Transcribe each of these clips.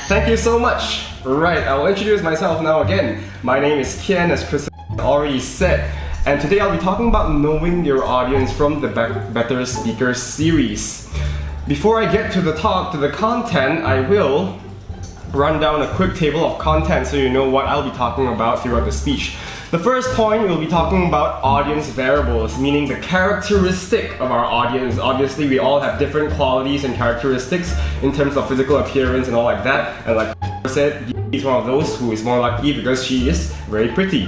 Thank you so much. Right, I will introduce myself now again. My name is Khian, as Chris already said, and today I'll be talking about knowing your audience from the Better Speaker series. Before I get to the content, I will run down a quick table of content so you know what I'll be talking about throughout the speech. The first point, we'll be talking about audience variables, meaning the characteristic of our audience. Obviously, we all have different qualities and characteristics in terms of physical appearance and all like that. And like I said, he's one of those who is more lucky because she is very pretty.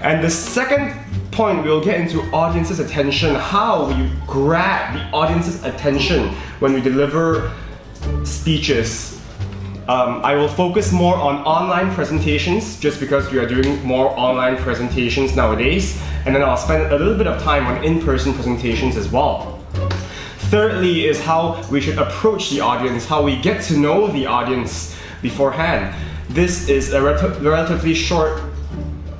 And the second point, we'll get into audience's attention, how we grab the audience's attention when we deliver speeches. I will focus more on online presentations just because we are doing more online presentations nowadays, and then I'll spend a little bit of time on in-person presentations as well. Thirdly is how we should approach the audience, how we get to know the audience beforehand. This is a relatively short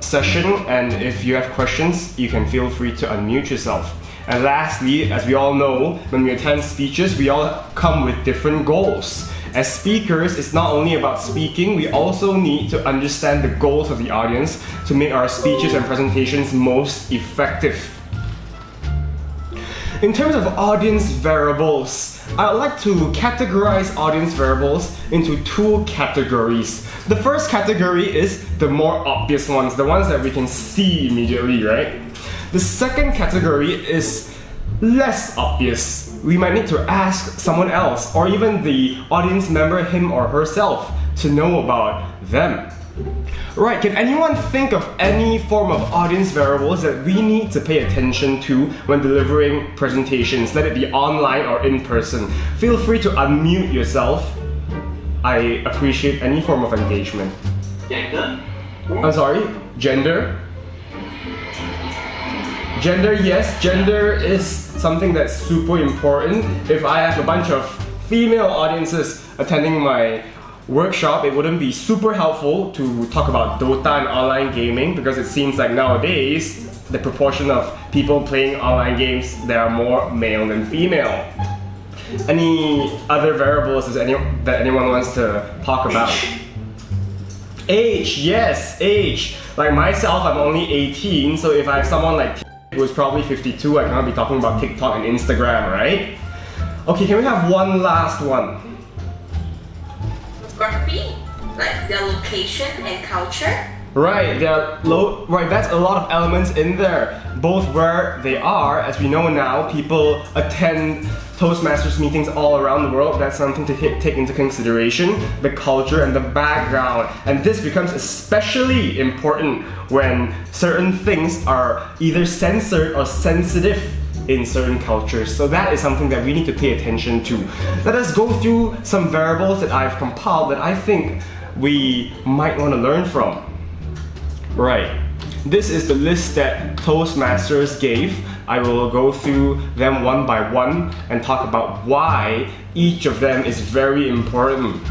session, and if you have questions, you can feel free to unmute yourself. And lastly, as we all know, when we attend speeches, we all come with different goals. As speakers, it's not only about speaking, we also need to understand the goals of the audience to make our speeches and presentations most effective. In terms of audience variables, I would like to categorize audience variables into two categories. The first category is the more obvious ones, the ones that we can see immediately, right? The second category is less obvious. We might need to ask someone else or even the audience member, him or herself, to know about them. Right, can anyone think of any form of audience variables that we need to pay attention to when delivering presentations, let it be online or in person? Feel free to unmute yourself. I appreciate any form of engagement. Gender? I'm sorry, gender? Gender, yes, gender is something that's super important. If I have a bunch of female audiences attending my workshop, it wouldn't be super helpful to talk about Dota and online gaming because it seems like nowadays the proportion of people playing online games, there are more male than female. Any other variables that anyone wants to talk about? Age, yes, age. Like myself, I'm only 18, so if I have someone like who is probably 52, I cannot be talking about TikTok and Instagram, right? Okay, can we have one last one? Geography, like their location and culture. Right, that's a lot of elements in there. Both where they are, as we know now, people attend Toastmasters meetings all around the world. That's something to take into consideration, the culture and the background. And this becomes especially important when certain things are either censored or sensitive in certain cultures. So that is something that we need to pay attention to. Let us go through some variables that I've compiled that I think we might want to learn from. Right, this is the list that Toastmasters gave. I will go through them one by one and talk about why each of them is very important.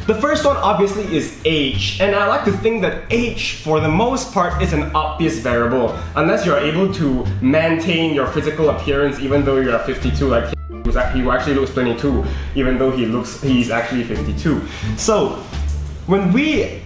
The first one obviously is age, and I like to think that age for the most part is an obvious variable unless you're able to maintain your physical appearance even though you're 52, like he actually looks 22 even though he's actually 52. So when we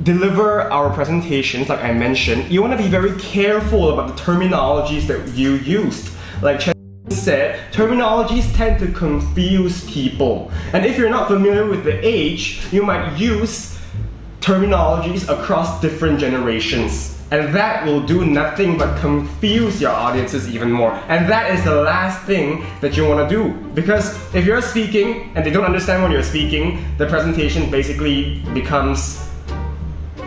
deliver our presentations, like I mentioned, you want to be very careful about the terminologies that you used. Like Chen said, terminologies tend to confuse people. And if you're not familiar with the age, you might use terminologies across different generations. And that will do nothing but confuse your audiences even more. And that is the last thing that you want to do. Because if you're speaking and they don't understand what you're speaking, the presentation basically becomes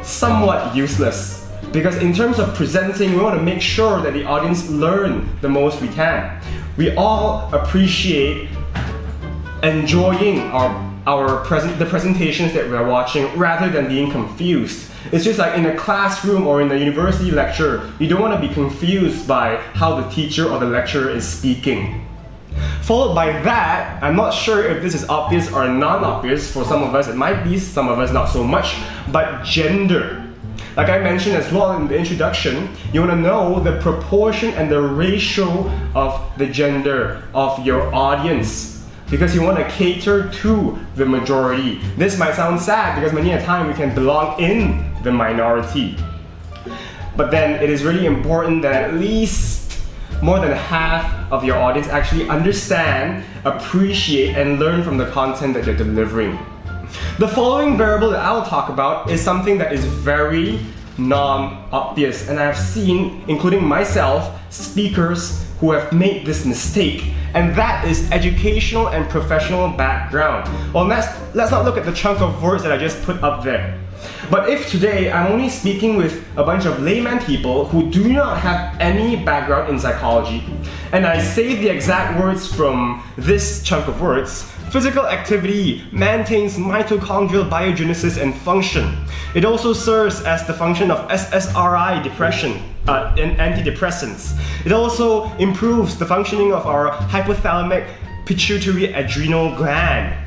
somewhat useless. Because in terms of presenting, we want to make sure that the audience learn the most we can. We all appreciate enjoying the presentations that we're watching rather than being confused. It's just like in a classroom or in a university lecture, you don't want to be confused by how the teacher or the lecturer is speaking. Followed by that, I'm not sure if this is obvious or non-obvious. For some of us it might be, some of us not so much, but gender. Like I mentioned as well in the introduction, you want to know the proportion and the ratio of the gender of your audience. because you want to cater to the majority. This might sound sad because many a time we can belong in the minority. But then it is really important that at least more than half of your audience actually understand, appreciate, and learn from the content that you're delivering. The following variable that I will talk about is something that is very non-obvious, and I've seen, including myself, speakers who have made this mistake, and that is educational and professional background. Well, let's not look at the chunk of words that I just put up there. But if today I'm only speaking with a bunch of layman people who do not have any background in psychology, and I say the exact words from this chunk of words, physical activity maintains mitochondrial biogenesis and function. It also serves as the function of SSRI depression and antidepressants. It also improves the functioning of our hypothalamic pituitary adrenal gland.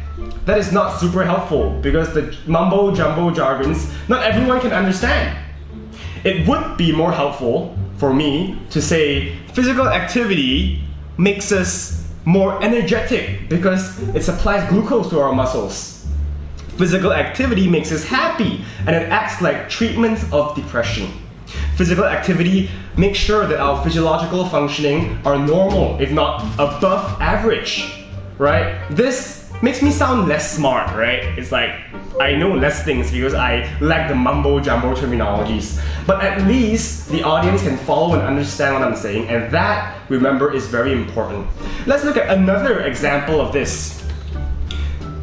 That is not super helpful because the mumbo jumbo jargons not everyone can understand. It would be more helpful for me to say physical activity makes us more energetic because it supplies glucose to our muscles. Physical activity makes us happy and it acts like treatments of depression. Physical activity makes sure that our physiological functioning are normal, if not above average, right? This makes me sound less smart, right? It's like I know less things because I lack the mumbo jumbo terminologies. But at least the audience can follow and understand what I'm saying, and that, remember, is very important. Let's look at another example of this.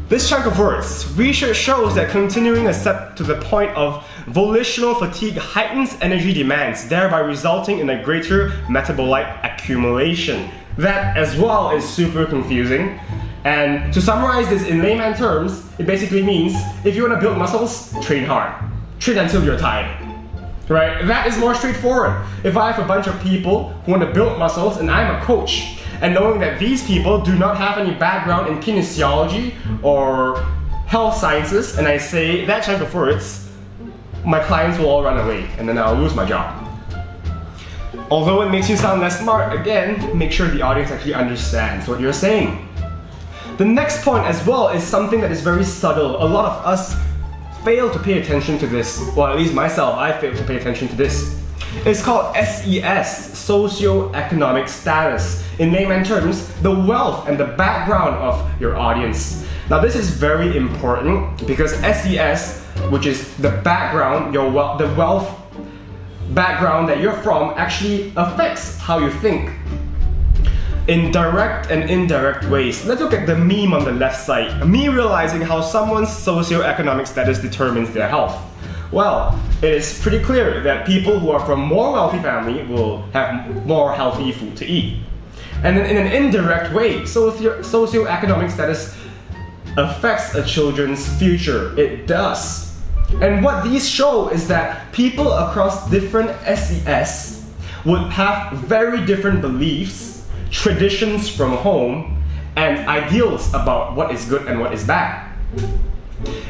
This chunk of words, research shows that continuing a step to the point of volitional fatigue heightens energy demands, thereby resulting in a greater metabolite accumulation. That as well is super confusing. And to summarize this in layman terms, it basically means if you want to build muscles, train hard. Train until you're tired. Right? That is more straightforward. If I have a bunch of people who want to build muscles and I'm a coach, and knowing that these people do not have any background in kinesiology or health sciences, and I say that chunk of words, my clients will all run away and then I'll lose my job. Although it makes you sound less smart, again, make sure the audience actually understands what you're saying. The next point as well is something that is very subtle. A lot of us fail to pay attention to this. Well, at least myself, I fail to pay attention to this. It's called SES Socioeconomic Status. In layman terms, the wealth and the background of your audience. Now this is very important because SES, which is the background, the wealth background that you're from, actually affects how you think in direct and indirect ways. Let's look at the meme on the left side. Me realizing how someone's socioeconomic status determines their health. Well, it is pretty clear that people who are from more wealthy family will have more healthy food to eat. And then in an indirect way, socioeconomic status affects a children's future. It does. And what these show is that people across different SES would have very different beliefs, traditions from home, and ideals about what is good and what is bad.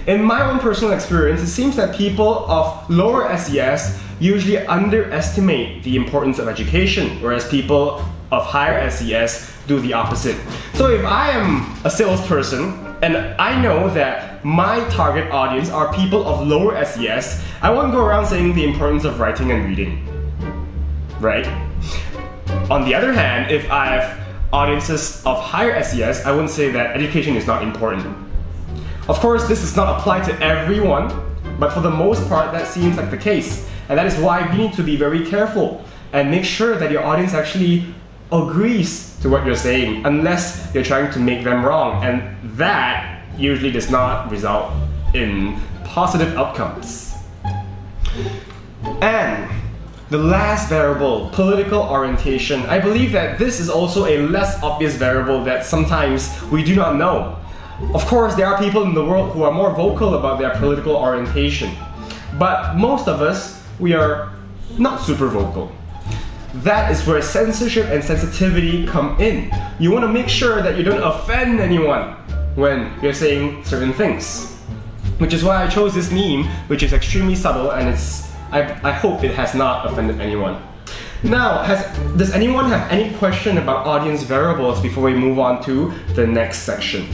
In my own personal experience, it seems that people of lower SES usually underestimate the importance of education, whereas people of higher SES do the opposite. So if I am a salesperson and I know that my target audience are people of lower SES, I won't go around saying the importance of writing and reading, right? On the other hand, if I have audiences of higher SES, I wouldn't say that education is not important. Of course, this does not apply to everyone, but for the most part, that seems like the case. And that is why we need to be very careful and make sure that your audience actually agrees to what you're saying, unless you're trying to make them wrong. And that usually does not result in positive outcomes. And the last variable, political orientation. I believe that this is also a less obvious variable that sometimes we do not know. Of course, there are people in the world who are more vocal about their political orientation, but most of us, we are not super vocal. That is where censorship and sensitivity come in. You want to make sure that you don't offend anyone when you're saying certain things. Which is why I chose this meme, which is extremely subtle, and I hope it has not offended anyone. Now, does anyone have any question about audience variables before we move on to the next section?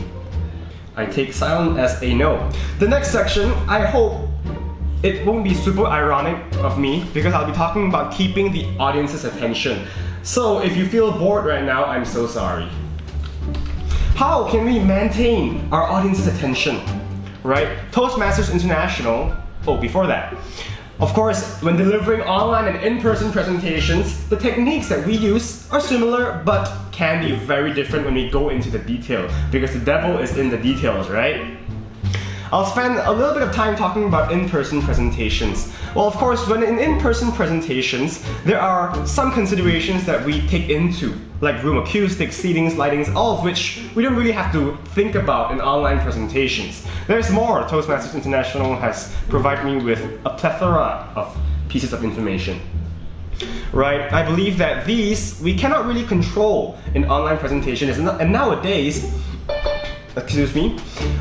I take silent as a no. The next section, I hope it won't be super ironic of me because I'll be talking about keeping the audience's attention. So if you feel bored right now, I'm so sorry. How can we maintain our audience's attention? Right? Toastmasters International, before that. Of course, when delivering online and in-person presentations, the techniques that we use are similar but can be very different when we go into the detail because the devil is in the details, right? I'll spend a little bit of time talking about in-person presentations. Well, of course, when in in-person presentations, there are some considerations that we take into, like room acoustics, seatings, lightings, all of which we don't really have to think about in online presentations. There's more. Toastmasters International has provided me with a plethora of pieces of information. Right? I believe that these we cannot really control in online presentations, and nowadays,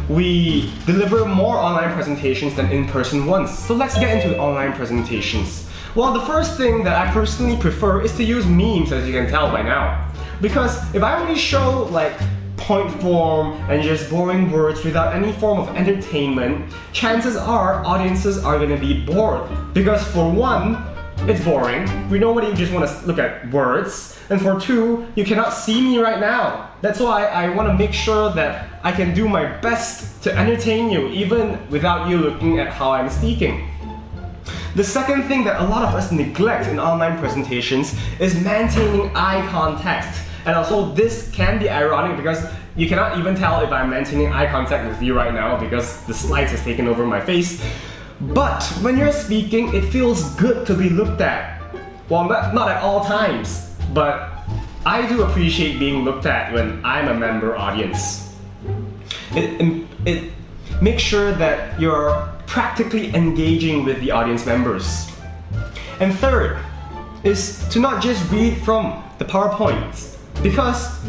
we deliver more online presentations than in-person ones. So let's get into online presentations. Well, the first thing that I personally prefer is to use memes, as you can tell by now. Because if I only show like point form and just boring words without any form of entertainment, chances are audiences are going to be bored. Because for one, it's boring. We nobody just want to look at words. And for two, you cannot see me right now. That's why I want to make sure that I can do my best to entertain you even without you looking at how I'm speaking. The second thing that a lot of us neglect in online presentations is maintaining eye contact. And also this can be ironic because you cannot even tell if I'm maintaining eye contact with you right now because the slides has taken over my face. But when you're speaking, it feels good to be looked at. Well, not at all times. But I do appreciate being looked at when I'm a member audience. It makes sure that you're practically engaging with the audience members. And third is to not just read from the PowerPoints, because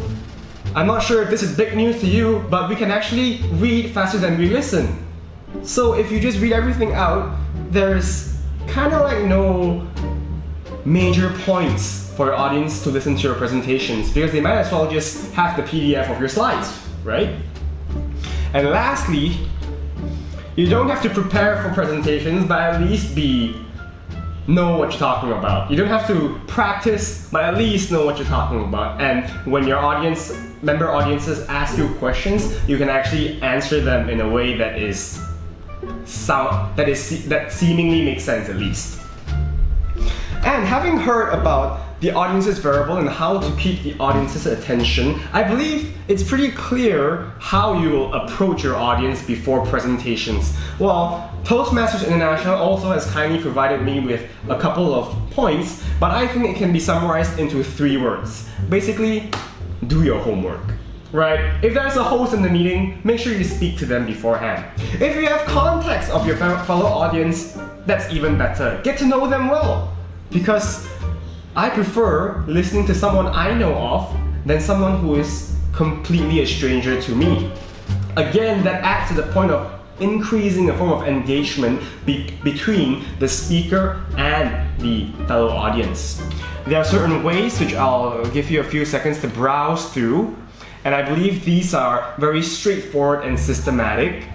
I'm not sure if this is big news to you, but we can actually read faster than we listen. So if you just read everything out, there's kind of like no major points for your audience to listen to your presentations because they might as well just have the PDF of your slides, right? And lastly, you don't have to prepare for presentations, but at least know what you're talking about. You don't have to practice, but at least know what you're talking about. And when your member audiences ask you questions, you can actually answer them in a way that seemingly makes sense at least. And having heard about the audience's variable and how to keep the audience's attention, I believe it's pretty clear how you will approach your audience before presentations. Well, Toastmasters International also has kindly provided me with a couple of points, but I think it can be summarized into 3 words. Basically, do your homework. Right? If there's a host in the meeting, make sure you speak to them beforehand. If you have context of your fellow audience, that's even better. Get to know them well. Because I prefer listening to someone I know of than someone who is completely a stranger to me. Again, that adds to the point of increasing a form of engagement between the speaker and the fellow audience. There are certain ways which I'll give you a few seconds to browse through, and I believe these are very straightforward and systematic.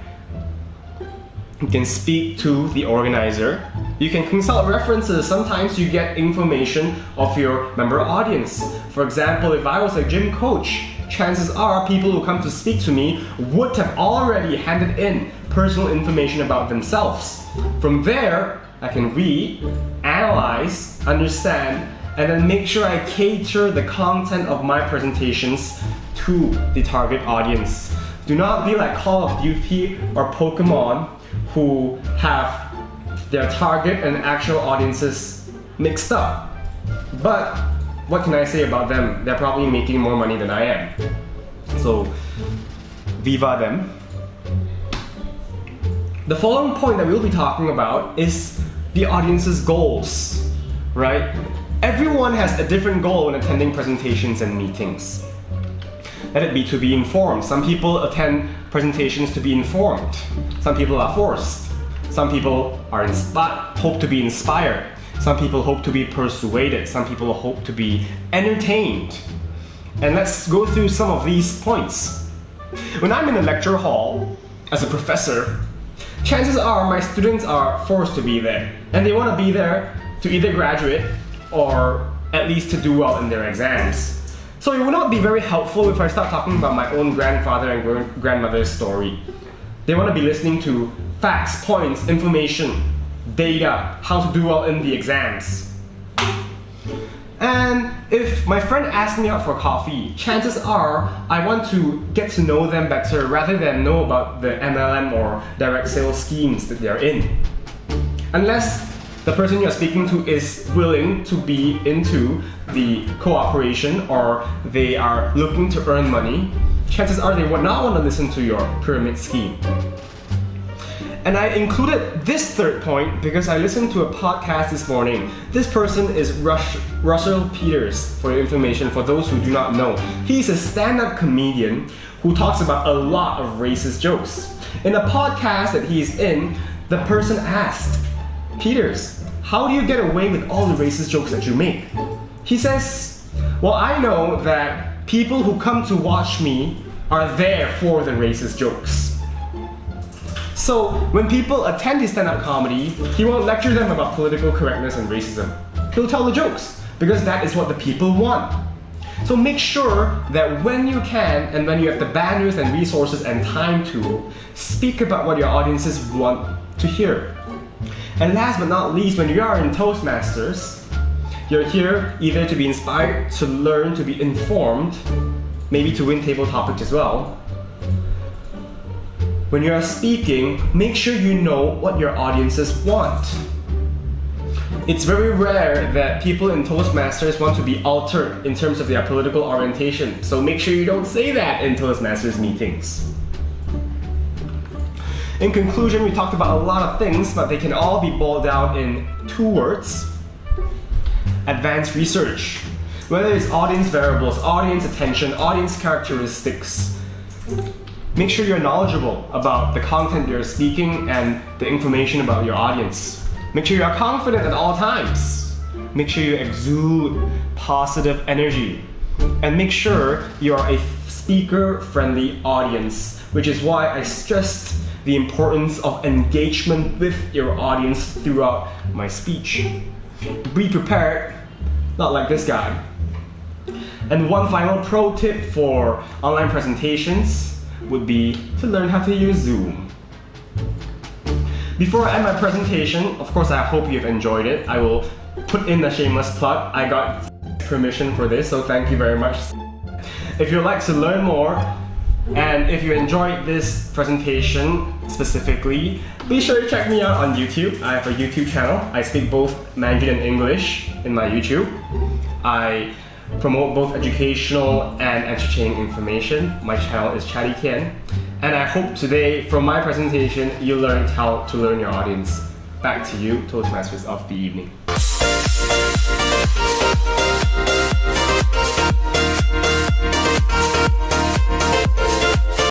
You can speak to the organizer. You can consult references. Sometimes you get information of your member audience. For example, if I was a gym coach, chances are people who come to speak to me would have already handed in personal information about themselves. From there, I can read, analyze, understand, and then make sure I cater the content of my presentations to the target audience. Do not be like Call of Duty or Pokemon who have their target and actual audiences mixed up. But what can I say about them? They're probably making more money than I am. So, viva them. The following point that we'll be talking about is the audience's goals, right? Everyone has a different goal when attending presentations and meetings. Let it be to be informed. Some people attend presentations to be informed. Some people are forced. Some people are hope to be inspired. Some people hope to be persuaded. Some people hope to be entertained. And let's go through some of these points. When I'm in a lecture hall as a professor, chances are my students are forced to be there. And they want to be there to either graduate or at least to do well in their exams. So it would not be very helpful if I start talking about my own grandfather and grandmother's story. They want to be listening to facts, points, information, data, how to do well in the exams. And if my friend asks me out for coffee, chances are I want to get to know them better rather than know about the MLM or direct sales schemes that they're in. Unless the person you're speaking to is willing to be into the cooperation or they are looking to earn money, chances are they would not want to listen to your pyramid scheme. And I included this third point because I listened to a podcast this morning. This person is Russell Peters, for your information, for those who do not know. He's a stand-up comedian who talks about a lot of racist jokes. In a podcast that he's in, the person asked, Peters, how do you get away with all the racist jokes that you make? He says, well, I know that people who come to watch me are there for the racist jokes. So when people attend his stand-up comedy, he won't lecture them about political correctness and racism. He'll tell the jokes, because that is what the people want. So make sure that when you can, and when you have the bandwidth and resources and time to, speak about what your audiences want to hear. And last but not least, when you are in Toastmasters, you're here either to be inspired, to learn, to be informed, maybe to win table topics as well. When you are speaking, make sure you know what your audiences want. It's very rare that people in Toastmasters want to be altered in terms of their political orientation, so make sure you don't say that in Toastmasters meetings. In conclusion, we talked about a lot of things, but they can all be boiled down in 2 words. Advanced research. Whether it's audience variables, audience attention, audience characteristics. Make sure you're knowledgeable about the content you're speaking and the information about your audience. Make sure you're confident at all times. Make sure you exude positive energy. And make sure you're a speaker-friendly audience, which is why I stressed the importance of engagement with your audience throughout my speech. Be prepared, not like this guy. And one final pro tip for online presentations would be to learn how to use Zoom. Before I end my presentation, of course I hope you've enjoyed it. I will put in a shameless plug. I got permission for this, so thank you very much. If you'd like to learn more, and if you enjoyed this presentation specifically, be sure to check me out on YouTube. I have a YouTube channel. I speak both Mandarin and English in my YouTube. I promote both educational and entertaining information. My channel is Chatty Khian. And I hope today, from my presentation, you learned how to learn your audience. Back to you, Toastmasters of the evening.